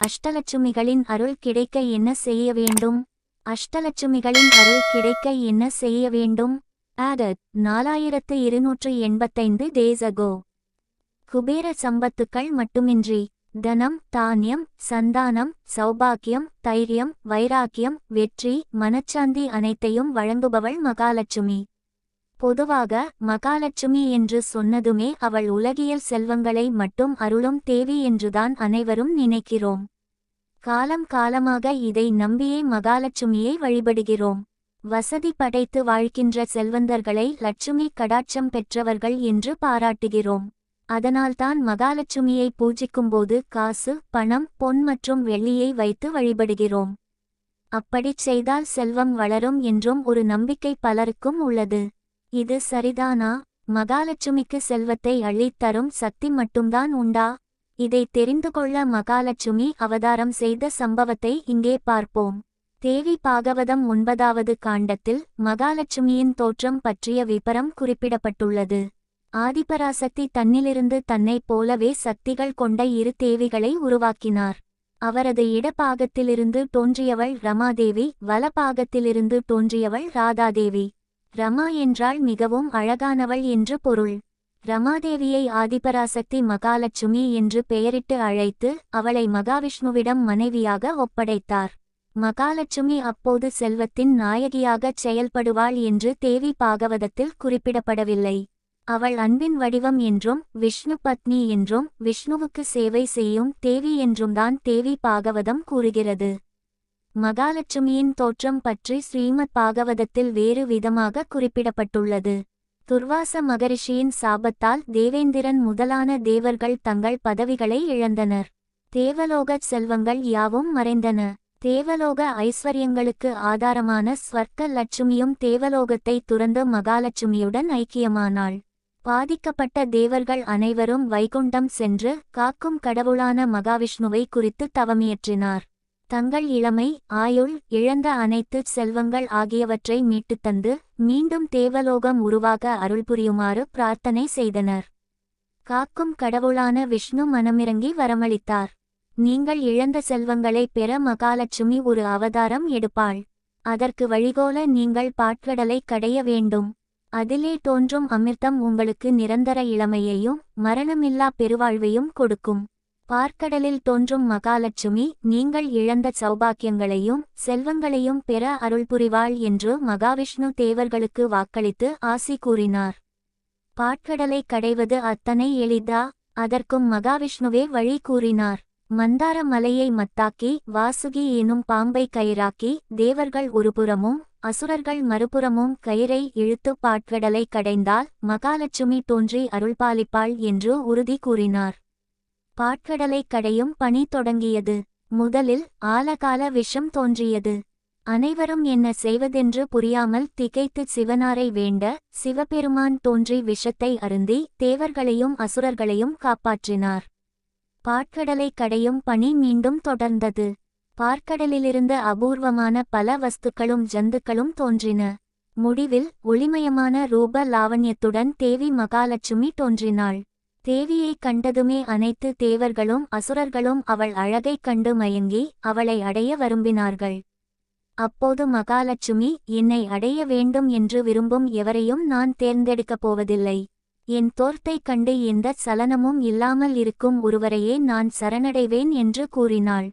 அஷ்டலட்சுமிகளின் அருள் கிடைக்க என்ன செய்ய வேண்டும்? அஷ்டலட்சுமிகளின் அருள் கிடைக்க என்ன செய்ய வேண்டும்? Added 4285 days ago. குபேர சம்பத்துக்கள் மட்டுமின்றி தனம், தானியம், சந்தானம், சௌபாக்கியம், தைரியம், வைராக்கியம், வெற்றி, மனச்சாந்தி அனைத்தையும் வழங்குபவள் மகாலட்சுமி. பொதுவாக மகாலட்சுமி என்று சொன்னதுமே அவள் உலகியல் செல்வங்களை மட்டும் அருளும் தேவி என்றுதான் அனைவரும் நினைக்கிறோம். காலம் காலமாக இதை நம்பியே மகாலட்சுமியை வழிபடுகிறோம். வசதி படைத்து வாழ்கின்ற செல்வந்தர்களை லட்சுமி கடாட்சம் பெற்றவர்கள் என்று பாராட்டுகிறோம். அதனால்தான் மகாலட்சுமியை பூஜிக்கும்போது காசு, பணம், பொன் மற்றும் வெள்ளியை வைத்து வழிபடுகிறோம். அப்படிச் செய்தால் செல்வம் வளரும் என்றும் ஒரு நம்பிக்கை பலருக்கும் உள்ளது. இது சரிதானா? மகாலட்சுமிக்கு செல்வத்தை அள்ளித்தரும் சக்தி மட்டும்தான் உண்டா? இதை தெரிந்து கொள்ள மகாலட்சுமி அவதாரம் செய்த சம்பவத்தை இங்கே பார்ப்போம். தேவி பாகவதம் 9வது காண்டத்தில் மகாலட்சுமியின் தோற்றம் பற்றிய விபரம் குறிப்பிடப்பட்டுள்ளது. ஆதிபராசக்தி தன்னிலிருந்து தன்னைப் போலவே சக்திகள் கொண்ட இரு தேவிகளை உருவாக்கினார். அவரது இடப்பாகத்திலிருந்து தோன்றியவள் ரமாதேவி, வலப்பாகத்திலிருந்து தோன்றியவள் ராதாதேவி. ரமா என்றால் மிகவும் அழகானவள் என்று பொருள். ரமாதேவியை ஆதிபராசக்தி மகாலட்சுமி என்று பெயரிட்டு அழைத்து அவளை மகாவிஷ்ணுவிடம் மனைவியாக ஒப்படைத்தார். மகாலட்சுமி அப்போது செல்வத்தின் நாயகியாகச் செயல்படுவாள் என்று தேவி பாகவதத்தில் குறிப்பிடப்படவில்லை. அவள் அன்பின் வடிவம் என்றும் விஷ்ணு பத்னி என்றும் விஷ்ணுவுக்கு சேவை செய்யும் தேவி என்றும்தான் தேவி பாகவதம் கூறுகிறது. மகாலட்சுமியின் தோற்றம் பற்றி ஸ்ரீமத் பாகவதத்தில் வேறு விதமாக குறிப்பிடப்பட்டுள்ளது. துர்வாச மகரிஷியின் சாபத்தால் தேவேந்திரன் முதலான தேவர்கள் தங்கள் பதவிகளை இழந்தனர். தேவலோகச் செல்வங்கள் யாவும் மறைந்தன. தேவலோக ஐஸ்வர்யங்களுக்கு ஆதாரமான ஸ்வர்க்க லட்சுமியும் தேவலோகத்தை துறந்து மகாலட்சுமியுடன் ஐக்கியமானாள். பாதிக்கப்பட்ட தேவர்கள் அனைவரும் வைகுண்டம் சென்று காக்கும் கடவுளான மகாவிஷ்ணுவை குறித்து தவமியற்றினார். தங்கள் இளமை, ஆயுள், இழந்த அனைத்து செல்வங்கள் ஆகியவற்றை மீட்டுத்தந்து மீண்டும் தேவலோகம் உருவாக அருள்புரியுமாறு பிரார்த்தனை செய்தனர். காக்கும் கடவுளான விஷ்ணு மனமிறங்கி வரமளித்தார். நீங்கள் இழந்த செல்வங்களை பெற மகாலட்சுமி ஒரு அவதாரம் எடுப்பாள். அதற்கு வழிகோல நீங்கள் பாற்கடலை கடைய வேண்டும். அதிலே தோன்றும் அமிர்தம் உங்களுக்கு நிரந்தர இளமையையும் மரணமில்லா பெருவாழ்வையும் கொடுக்கும். பார்க்கடலில் தோன்றும் மகாலட்சுமி நீங்கள் இழந்த சௌபாக்கியங்களையும் செல்வங்களையும் பெற அருள்புரிவாள் என்று மகாவிஷ்ணு தேவர்களுக்கு வாக்களித்து ஆசி கூறினார். பாற்கடலை கடைவது அத்தனை எளிதா? அதற்கும் மகாவிஷ்ணுவே வழி கூறினார். மந்தார மலையை மத்தாக்கி வாசுகி எனும் பாம்பை கயிறாக்கி தேவர்கள் ஒருபுறமும் அசுரர்கள் மறுபுறமும் கயிறை இழுத்து பாற்கடலை கடைந்தால் மகாலட்சுமி தோன்றி அருள்பாலிப்பாள் என்று உறுதி கூறினார். பாற்கடலை கடையும் பணி தொடங்கியது. முதலில் ஆலகால விஷம் தோன்றியது. அனைவரும் என்ன செய்வதென்று புரியாமல் திகைத்து சிவனாரை வேண்ட சிவபெருமான் தோன்றி விஷத்தை அருந்தி தேவர்களையும் அசுரர்களையும் காப்பாற்றினார். பாற்கடலை கடையும் பணி மீண்டும் தொடர்ந்தது. பார்க்கடலிலிருந்து அபூர்வமான பல வஸ்துக்களும் ஜந்துக்களும் தோன்றின. முடிவில் ஒளிமயமான ரூப லாவண்யத்துடன் தேவி மகாலட்சுமி தோன்றினாள். தேவியை கண்டதுமே அனைத்து தேவர்களும் அசுரர்களும் அவள் அழகைக் கண்டு மயங்கி அவளை அடைய விரும்பினார்கள். அப்போது மகாலட்சுமி, என்னை அடைய வேண்டும் என்று விரும்பும் எவரையும் நான் தேர்ந்தெடுக்கப் போவதில்லை. என் தோர்த்தைக் கண்டு எந்த சலனமும் இல்லாமல் இருக்கும் ஒருவரையே நான் சரணடைவேன் என்று கூறினாள்.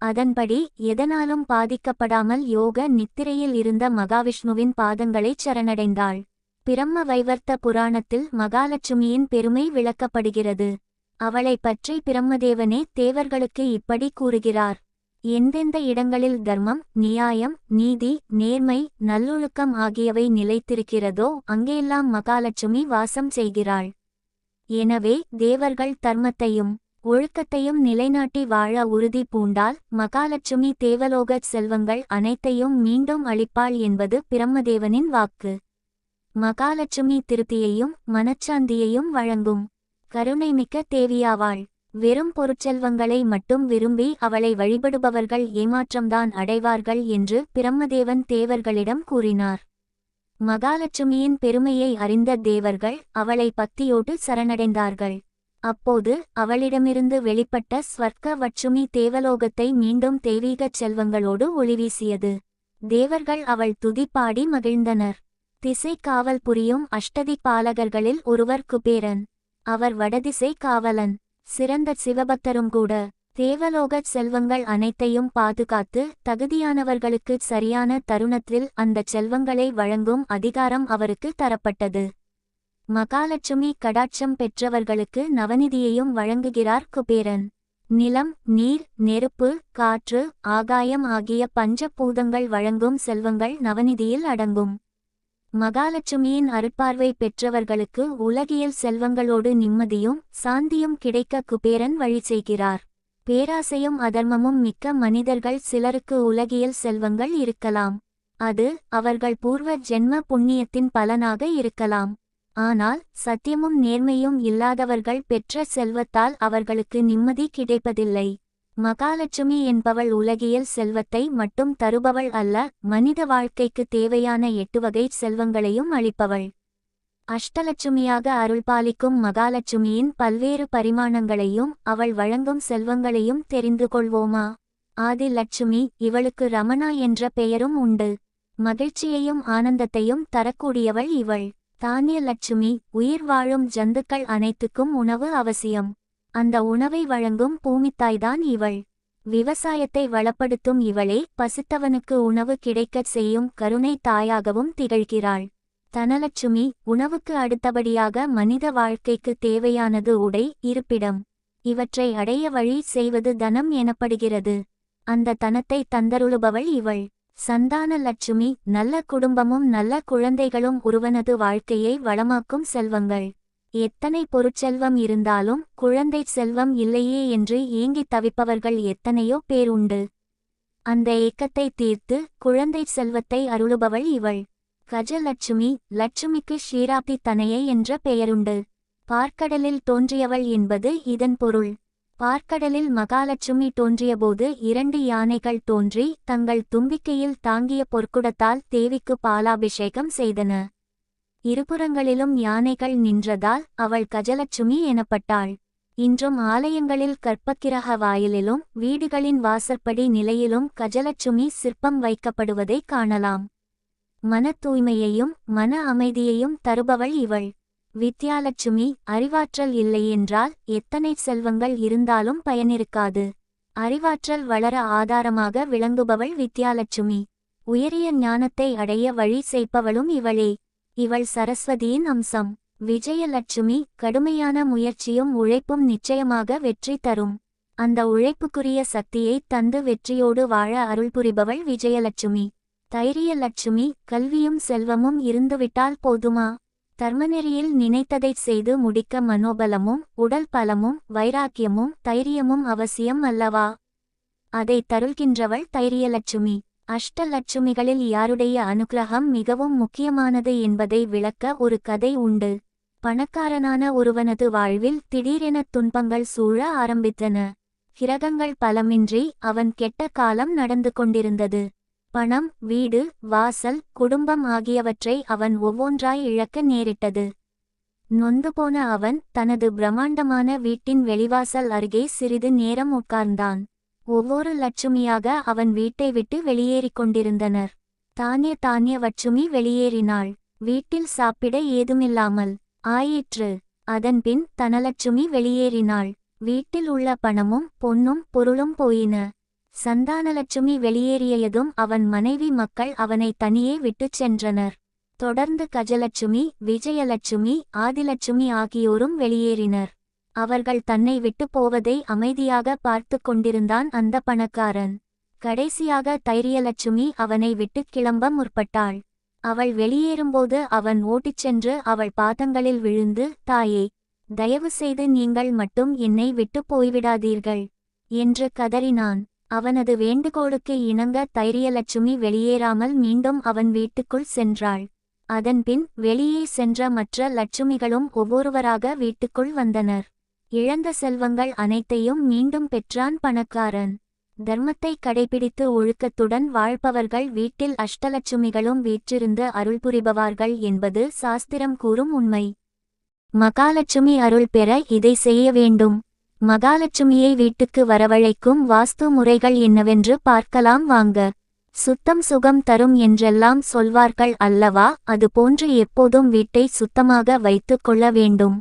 அதன்படி எதனாலும் பாதிக்கப்படாமல் யோக நித்திரையில் இருந்த மகாவிஷ்ணுவின் பாதங்களைச் சரணடைந்தாள். பிரம்ம வைவர்த்த புராணத்தில் மகாலட்சுமியின் பெருமை விளக்கப்படுகிறது. அவளை பற்றி பிரம்மதேவனே தேவர்களுக்கு இப்படி கூறுகிறார். எந்தெந்த இடங்களில் தர்மம், நியாயம், நீதி, நேர்மை, நல்லொழுக்கம் ஆகியவை நிலைத்திருக்கிறதோ அங்கெல்லாம் மகாலட்சுமி வாசம் செய்கிறாள். எனவே தேவர்கள் தர்மத்தையும் ஒழுக்கத்தையும் நிலைநாட்டி வாழ உறுதி பூண்டால் மகாலட்சுமி தேவலோகச் செல்வங்கள் அனைத்தையும் மீண்டும் அளிப்பாள் என்பது பிரம்மதேவனின் வாக்கு. மகாலட்சுமி திருப்தியையும் மனச்சாந்தியையும் வழங்கும் கருணைமிக்க தேவியாவாள். வெறும் பொருட்செல்வங்களை மட்டும் விரும்பி அவளை வழிபடுபவர்கள் ஏமாற்றம்தான் அடைவார்கள் என்று பிரம்மதேவன் தேவர்களிடம் கூறினார். மகாலட்சுமியின் பெருமையை அறிந்த தேவர்கள் அவளை பக்தியோடு சரணடைந்தார்கள். அப்போது அவளிடமிருந்து வெளிப்பட்ட ஸ்வர்க்க வட்சுமி தேவலோகத்தை மீண்டும் தெய்வீகச் செல்வங்களோடு ஒளிவீசியது. தேவர்கள் அவள் துதி பாடி மகிழ்ந்தனர். திசை காவல் புரியும் அஷ்டதிக்பாலகர்களில் ஒருவர் குபேரன். அவர் வடதிசை காவலன். சிறந்த சிவபக்தரும் கூட. தேவலோகச் செல்வங்கள் அனைத்தையும் பாதுகாத்து தகுதியானவர்களுக்கு சரியான தருணத்தில் அந்தச் செல்வங்களை வழங்கும் அதிகாரம் அவருக்கு தரப்பட்டது. மகாலட்சுமி கடாட்சம் பெற்றவர்களுக்கு நவநிதியையும் வழங்குகிறார் குபேரன். நிலம், நீர், நெருப்பு, காற்று, ஆகாயம் ஆகிய பஞ்சபூதங்கள் வழங்கும் செல்வங்கள் நவநிதியில் அடங்கும். மகாலட்சுமியின் அருட்பார்வை பெற்றவர்களுக்கு உலகியல் செல்வங்களோடு நிம்மதியும் சாந்தியும் கிடைக்க குபேரன் வழி செய்கிறார். பேராசையும் அதர்மமும் மிக்க மனிதர்கள் சிலருக்கு உலகியல் செல்வங்கள் இருக்கலாம். அது அவர்கள் பூர்வ ஜென்ம புண்ணியத்தின் பலனாக இருக்கலாம். ஆனால் சத்தியமும் நேர்மையும் இல்லாதவர்கள் பெற்ற செல்வத்தால் அவர்களுக்கு நிம்மதி கிடைப்பதில்லை. மகாலட்சுமி என்பவள் உலகியல் செல்வத்தை மட்டும் தருபவள் அல்ல, மனித வாழ்க்கைக்கு தேவையான 8 வகை செல்வங்களையும் அளிப்பவள். அஷ்டலட்சுமியாக அருள்பாலிக்கும் மகாலட்சுமியின் பல்வேறு பரிமாணங்களையும் அவள் வழங்கும் செல்வங்களையும் தெரிந்து கொள்வோமா? ஆதி லட்சுமி. இவளுக்கு ரமணா என்ற பெயரும் உண்டு. மகிழ்ச்சியையும் ஆனந்தத்தையும் தரக்கூடியவள் இவள். தானிய லட்சுமி. உயிர் வாழும் ஜந்துக்கள் அனைத்துக்கும் உணவு அவசியம். அந்த உணவை வழங்கும் பூமித்தாய்தான் இவள். விவசாயத்தை வளப்படுத்தும் இவளே பசித்தவனுக்கு உணவு கிடைக்கச் செய்யும் கருணை தாயாகவும் திகழ்கிறாள். தனலட்சுமி. உணவுக்கு அடுத்தபடியாக மனித வாழ்க்கைக்கு தேவையானது உடை, இருப்பிடம். இவற்றை அடைய வழி செய்வது தனம் எனப்படுகிறது. அந்த தனத்தை தந்தருளுபவள் இவள். சந்தான லட்சுமி. நல்ல குடும்பமும் நல்ல குழந்தைகளும் ஒருவனது வாழ்க்கையை வளமாக்கும் செல்வங்கள். எத்தனை பொருட்செல்வம் இருந்தாலும் குழந்தை செல்வம் இல்லையே என்று ஏங்கித் தவிப்பவர்கள் எத்தனையோ பேர் உண்டு. அந்த ஏக்கத்தை தீர்த்து குழந்தை செல்வத்தை அருளுபவள் இவள். கஜலட்சுமி. லட்சுமிக்கு ஷீராப்தி தனையை என்ற பெயருண்டு. பார்க்கடலில் தோன்றியவள் என்பது இதன் பொருள். பார்க்கடலில் மகாலட்சுமி தோன்றியபோது 2 யானைகள் தோன்றி தங்கள் தும்பிக்கையில் தாங்கிய பொற்குடத்தால் தேவிக்கு பாலாபிஷேகம் செய்தன. இருபுறங்களிலும் யானைகள் நின்றதால் அவள் கஜலட்சுமி எனப்பட்டாள். இன்றும் ஆலயங்களில் கற்பக்கிரக வாயிலிலும் வீடுகளின் வாசற்படி நிலையிலும் கஜலட்சுமி சிற்பம் வைக்கப்படுவதை காணலாம். மன தூய்மையையும் மன அமைதியையும் தருபவள் இவள். வித்யாலட்சுமி. அறிவாற்றல் இல்லையென்றால் எத்தனை செல்வங்கள் இருந்தாலும் பயனிருக்காது. அறிவாற்றல் வளர ஆதாரமாக விளங்குபவள் வித்யாலட்சுமி. உயரிய ஞானத்தை அடைய வழி செய்பவளும் இவளே. இவள் சரஸ்வதியின் அம்சம். விஜயலட்சுமி. கடுமையான முயற்சியும் உழைப்பும் நிச்சயமாக வெற்றி தரும். அந்த உழைப்புக்குரிய சக்தியை தந்து வெற்றியோடு வாழ அருள்புரிபவள் விஜயலட்சுமி. தைரியலட்சுமி. கல்வியும் செல்வமும் இருந்துவிட்டால் போதுமா? தர்மநெறியில் நினைத்ததைச் செய்து முடிக்க மனோபலமும் உடல் பலமும் வைராக்கியமும் தைரியமும் அவசியம் அல்லவா? அதை தருள்கின்றவள் தைரியலட்சுமி. அஷ்டலட்சுமிகளில் யாருடைய அனுக்கிரகம் மிகவும் முக்கியமானது என்பதை விளக்க ஒரு கதை உண்டு. பணக்காரனான ஒருவனது வாழ்வில் திடீரென துன்பங்கள் சூழ ஆரம்பித்தன. கிரகங்கள் பலமின்றி அவன் கெட்ட காலம் நடந்து கொண்டிருந்தது. பணம், வீடு, வாசல், குடும்பம் ஆகியவற்றை அவன் ஒவ்வொன்றாய் இழக்க நேரிட்டது. நொந்துபோன அவன் தனது பிரம்மாண்டமான வீட்டின் வெளிவாசல் அருகே சிறிது நேரம் உட்கார்ந்தான். ஒவ்வொரு லட்சுமியாக அவன் வீட்டை விட்டு வெளியேறிக் கொண்டிருந்தனர். தானிய வட்சுமி வெளியேறினாள். வீட்டில் சாப்பிட ஏதுமில்லாமல் ஆயிற்று. அதன்பின் தனலட்சுமி வெளியேறினாள். வீட்டில் உள்ள பணமும் பொன்னும் பொருளும் போயின. சந்தானலட்சுமி வெளியேறியதும் அவன் மனைவி மக்கள் அவனை தனியே விட்டுச் சென்றனர். தொடர்ந்து கஜலட்சுமி, விஜயலட்சுமி, ஆதிலட்சுமி ஆகியோரும் வெளியேறினர். அவர்கள் தன்னை விட்டு போவதை அமைதியாக பார்த்து கொண்டிருந்தான் அந்த பணக்காரன். கடைசியாக தைரியலட்சுமி அவனை விட்டுக் கிளம்ப முற்பட்டாள். அவள் வெளியேறும்போது அவன் ஓட்டிச் சென்று அவள் பாதங்களில் விழுந்து, தாயே, தயவு செய்து நீங்கள் மட்டும் என்னை விட்டு போய்விடாதீர்கள் என்று கதறினான். அவனது வேண்டுகோளுக்கு இணங்க தைரியலட்சுமி வெளியேறாமல் மீண்டும் அவன் வீட்டுக்குள் சென்றாள். அதன்பின் வெளியே சென்ற மற்ற லட்சுமிகளும் ஒவ்வொருவராக வீட்டுக்குள் வந்தனர். இழந்த செல்வங்கள் அனைத்தையும் மீண்டும் பெற்றான் பணக்காரன். தர்மத்தை கடைபிடித்து ஒழுக்கத்துடன் வாழ்பவர்கள் வீட்டில் அஷ்டலட்சுமிகளும் வீற்றிருந்து அருள்புரிபவார்கள் என்பது சாஸ்திரம் கூறும் உண்மை. மகாலட்சுமி அருள் பெற இதை செய்ய வேண்டும். மகாலட்சுமியை வீட்டுக்கு வரவழைக்கும் வாஸ்து முறைகள் என்னவென்று பார்க்கலாம் வாங்க. சுத்தம் சுகம் தரும் என்றெல்லாம் சொல்வார்கள் அல்லவா, அதுபோன்று எப்போதும் வீட்டை சுத்தமாக வைத்துக் கொள்ள வேண்டும்.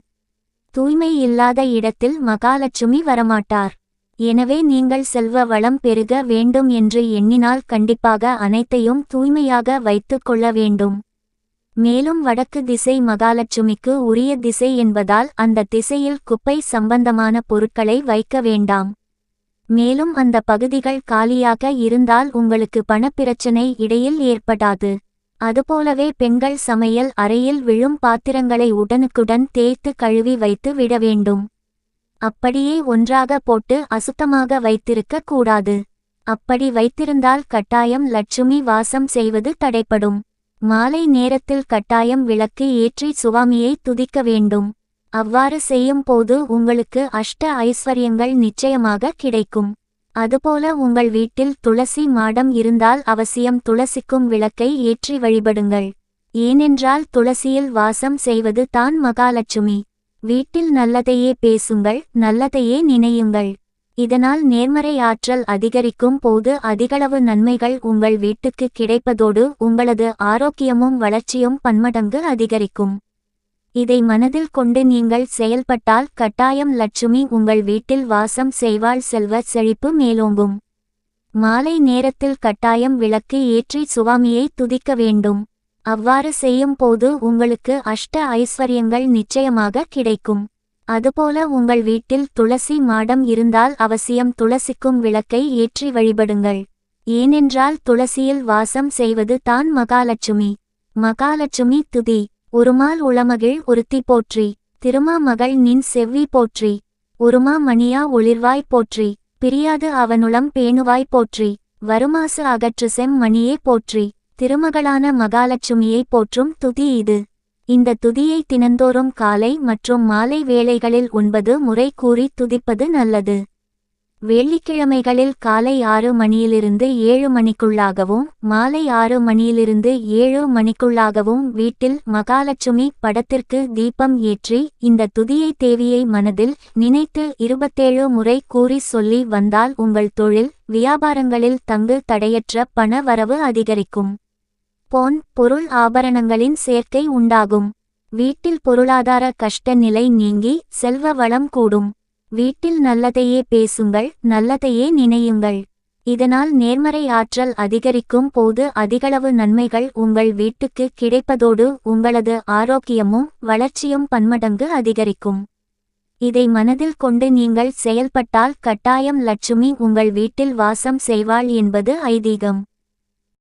தூய்மை இல்லாத இடத்தில் மகாலட்சுமி வரமாட்டார். எனவே நீங்கள் செல்வ வளம் பெருக வேண்டும் என்று எண்ணினால் கண்டிப்பாக அனைத்தையும் தூய்மையாக வைத்துக் கொள்ள வேண்டும். மேலும் வடக்கு திசை மகாலட்சுமிக்கு உரிய திசை என்பதால் அந்த திசையில் குப்பை சம்பந்தமான பொருட்களை வைக்க வேண்டாம். மேலும் அந்த பகுதிகள் காலியாக இருந்தால் உங்களுக்கு பணப்பிரச்சனை இடையில் ஏற்படாது. அதுபோலவே பெண்கள் சமையல் அறையில் விழும் பாத்திரங்களை உடனுக்குடன் தேய்த்து கழுவி வைத்து விட வேண்டும். அப்படியே ஒன்றாக போட்டு அசுத்தமாக வைத்திருக்க கூடாது. அப்படி வைத்திருந்தால் கட்டாயம் லட்சுமி வாசம் செய்வது தடைப்படும். மாலை நேரத்தில் கட்டாயம் விளக்கு ஏற்றி சுவாமியை துதிக்க வேண்டும். அவ்வாறு செய்யும் போது உங்களுக்கு அஷ்ட ஐஸ்வர்யங்கள் நிச்சயமாக கிடைக்கும். அதுபோல உங்கள் வீட்டில் துளசி மாடம் இருந்தால் அவசியம் துளசிக்கும் விளக்கை ஏற்றி வழிபடுங்கள். ஏனென்றால் துளசியில் வாசம் செய்வது தான் மகாலட்சுமி. வீட்டில் நல்லதையே பேசுங்கள், நல்லதையே நினையுங்கள். இதனால் நேர்மறை ஆற்றல் அதிகரிக்கும் போது அதிகளவு நன்மைகள் உங்கள் வீட்டுக்கு கிடைப்பதோடு உங்களது ஆரோக்கியமும் வளர்ச்சியும் பன்மடங்கு அதிகரிக்கும். இதை மனதில் கொண்டு நீங்கள் செயல்பட்டால் கட்டாயம் லட்சுமி உங்கள் வீட்டில் வாசம் செய்வாள், செல்வ செழிப்பு மேலோங்கும். மாலை நேரத்தில் கட்டாயம் விளக்கு ஏற்றி சுவாமியை துதிக்க வேண்டும். அவ்வாறு செய்யும் போது உங்களுக்கு அஷ்ட ஐஸ்வர்யங்கள் நிச்சயமாக கிடைக்கும். அதுபோல உங்கள் வீட்டில் துளசி மாடம் இருந்தால் அவசியம் துளசிக்கும் விளக்கை ஏற்றி வழிபடுங்கள். ஏனென்றால் துளசியில் வாசம் செய்வது தான் மகாலட்சுமி. மகாலட்சுமி துதி. உருமால் உளமகிழ் ஒருத்தி போற்றி, திருமா மகள் நின் செவ்வி போற்றி, உருமா மணியா ஒளிர்வாய் போற்றி, பிரியாது அவனுளம் பேணுவாய் போற்றி, வருமாசு அகற்று செம்மணியே போற்றி. திருமகளான மகாலட்சுமியை போற்றும் துதி இது. இந்த துதியை தினந்தோறும் காலை மற்றும் மாலை வேளைகளில் 9 முறை கூறி துதிப்பது நல்லது. வெள்ளிக்கிழமைகளில் காலை 6 மணியிலிருந்து 7 மணிக்குள்ளாகவும் மாலை 6 மணியிலிருந்து 7 மணிக்குள்ளாகவும் வீட்டில் மகாலட்சுமி படத்திற்கு தீபம் ஏற்றி இந்த துதியை தேவியை மனதில் நினைத்து 27 முறை கூறி சொல்லி வந்தால் உங்கள் தொழில் வியாபாரங்களில் தங்கு தடையற்ற பண வரவு அதிகரிக்கும். பொன் பொருள் ஆபரணங்களின் சேர்க்கை உண்டாகும். வீட்டில் பொருளாதார கஷ்ட நிலை நீங்கி செல்வ வளம் கூடும். வீட்டில் நல்லதையே பேசுங்கள், நல்லதையே நினையுங்கள். இதனால் நேர்மறை ஆற்றல் அதிகரிக்கும் போது அதிகளவு நன்மைகள் உங்கள் வீட்டுக்கு கிடைப்பதோடு உங்களது ஆரோக்கியமும் வளர்ச்சியும் பன்மடங்கு அதிகரிக்கும். இதை மனதில் கொண்டு நீங்கள் செயல்பட்டால் கட்டாயம் லட்சுமி உங்கள் வீட்டில் வாசம் செய்வாள் என்பது ஐதீகம்.